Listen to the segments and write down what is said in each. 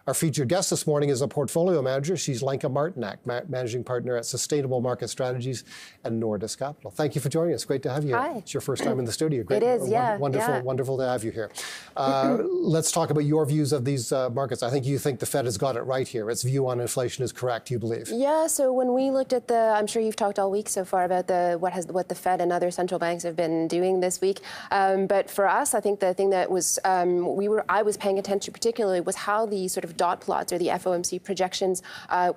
Our featured guest this morning is a portfolio manager. She's Lenka Martinek, managing partner at Sustainable Market Strategies and Nordis Capital. Thank you for joining us. Great to have you here. Hi. It's your first time in the studio. Great. It is, yeah. Wonderful to have you here. Let's talk about your views of these markets. I think you think the Fed has got it right here. Its view on inflation is correct, you believe? Yeah, so when we looked at I'm sure you've talked all week so far about what the Fed and other central banks have been doing this week. But for us, I think the thing that was I was paying attention particularly was how the sort of dot plots or the FOMC projections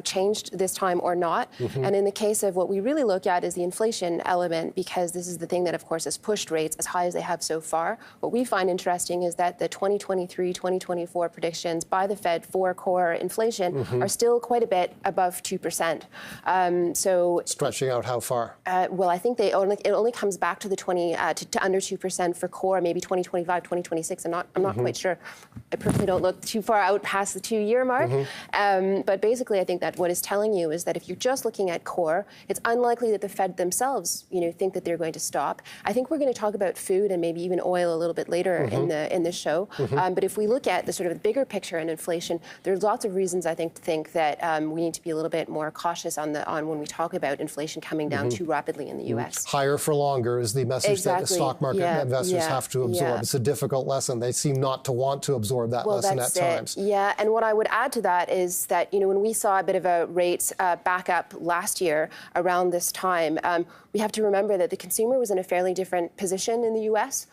changed this time or not. Mm-hmm. And in the case of what we really look at is the inflation element, because this is the thing that, of course, has pushed rates as high as they have so far. What we find interesting is that the 2023-2024 predictions by the Fed for core inflation mm-hmm. are still quite a bit above 2%. So stretching out how far? Well, I think it only comes back to the to under 2% for core, maybe 2025, 2026. I'm not mm-hmm. quite sure. I personally don't look too far out past the 2-year mark. Mm-hmm. But basically, I think that what it's telling you is that if you're just looking at core, it's unlikely that the Fed themselves, think that they're going to stop. I think we're going to talk about food and maybe even oil a little bit later mm-hmm. in the show. Mm-hmm. But if we look at the sort of the bigger picture in inflation, there's lots of reasons I think to think that we need to be a little bit more cautious on when we talk about inflation coming down mm-hmm. too rapidly in the U.S. Higher for longer is the message that the stock market investors have to absorb. Yeah. It's a difficult lesson. They seem not to want to absorb that lesson at times. Yeah, and what I would add to that is that, when we saw a bit of a rate back up last year around this time, we have to remember that the consumer was in a fairly different position in the U.S.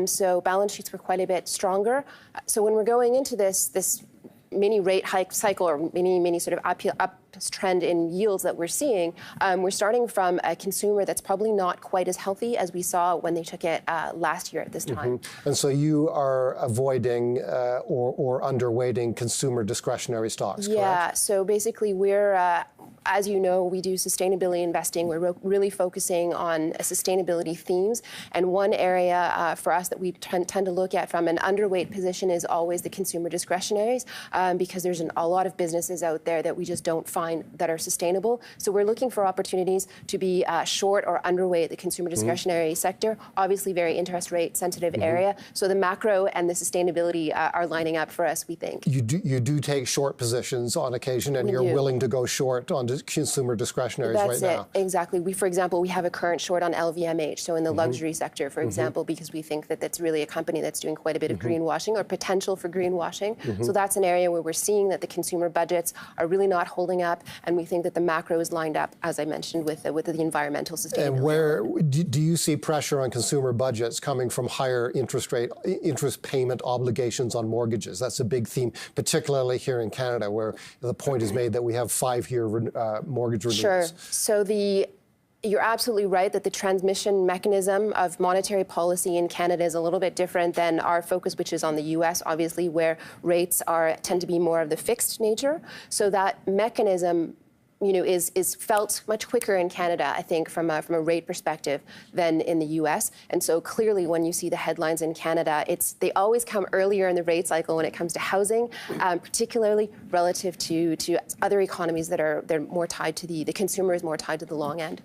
So balance sheets were quite a bit stronger. So when we're going into this mini rate hike cycle or mini sort of uptrend in yields that we're seeing, we're starting from a consumer that's probably not quite as healthy as we saw when they took it last year at this time. Mm-hmm. And so you are avoiding or underweighting consumer discretionary stocks, correct? Yeah, so basically we're, as you know, we do sustainability investing. We're really focusing on sustainability themes. And one area for us that we tend to look at from an underweight position is always the consumer discretionaries, because there's a lot of businesses out there that we just don't find that are sustainable. So we're looking for opportunities to be short or underweight the consumer discretionary mm-hmm. sector. Obviously, very interest rate sensitive mm-hmm. area. So the macro and the sustainability are lining up for us, we think. You do take short positions on occasion, and you're willing to go short on consumer discretionaries right now. Exactly. For example, we have a current short on LVMH, so in the mm-hmm. luxury sector, for mm-hmm. example, because we think that that's really a company that's doing quite a bit of mm-hmm. greenwashing or potential for greenwashing. Mm-hmm. So that's an area where we're seeing that the consumer budgets are really not holding up, and we think that the macro is lined up, as I mentioned, with the environmental sustainability. And where do you see pressure on consumer budgets coming from higher interest payment obligations on mortgages? That's a big theme, particularly here in Canada, where the point is made that we have 5-year mortgage renewals. Sure. So you're absolutely right that the transmission mechanism of monetary policy in Canada is a little bit different than our focus, which is on the U.S., obviously, where rates tend to be more of the fixed nature. So that mechanism is felt much quicker in Canada, I think, from a rate perspective than in the U.S. And so clearly, when you see the headlines in Canada, they always come earlier in the rate cycle when it comes to housing, particularly relative to other economies they're more tied to the consumer is more tied to the long end.